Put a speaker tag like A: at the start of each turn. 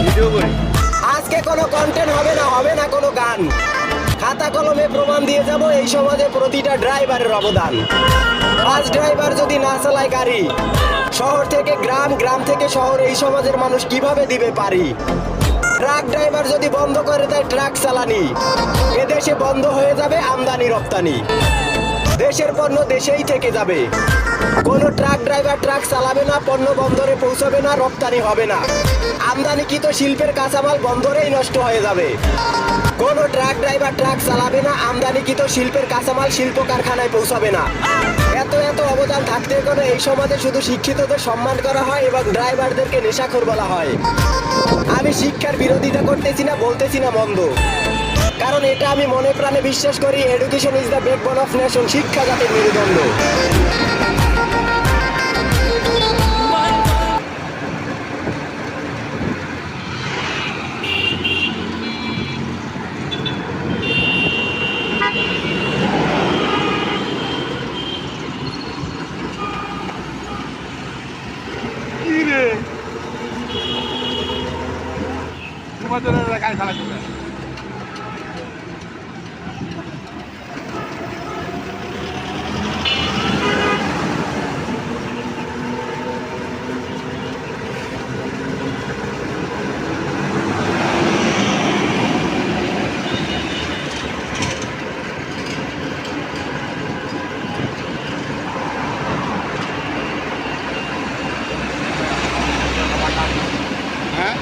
A: Video করি।
B: আজকে কোনো কন্টেন্ট হবে না কোনো গান। খাতা কলমে প্রমাণ দিয়ে যাব এই সমাজে প্রতিটা ড্রাইভারের অবদান। বাস ড্রাইভার যদি না চালায় গাড়ি, শহর থেকে গ্রাম, গ্রাম থেকে শহর, এই সমাজের মানুষ কিভাবে দিবে পারি? ট্রাক ড্রাইভার যদি বন্ধ করে দেয় ট্রাক চালানি, এদেশে বন্ধ হয়ে যাবে আমদানি রপ্তানি। দেশের পণ্য দেশেই থেকে যাবে। কোনো ট্রাক ড্রাইভার ট্রাক চালাবে না, পণ্য বন্দরে পৌঁছাবে না, রপ্তানি হবে না। আমদানিকৃত শিল্পের কাঁচামাল বন্দরেই নষ্ট হয়ে যাবে। কোনো ট্রাক ড্রাইভার ট্রাক চালাবে না, আমদানিকৃত শিল্পের কাঁচামাল শিল্প কারখানায় পৌঁছাবে না। এত এত অবদান থাকতে কোনো এই সমাজে শুধু শিক্ষিতদের সম্মান করা হয় এবং ড্রাইভারদেরকে নেশাখোর বলা হয়। আমি শিক্ষার বিরোধিতা করতেছি না, বলতেছি না মন্দ, কারণ এটা আমি মনে প্রাণে বিশ্বাস করি। Education is the backbone of nation. শিক্ষা জাতির মেরুদণ্ড।
A: কি রে তোমাদের গাড়ি চালাচ্ছি না। হ্যাঁ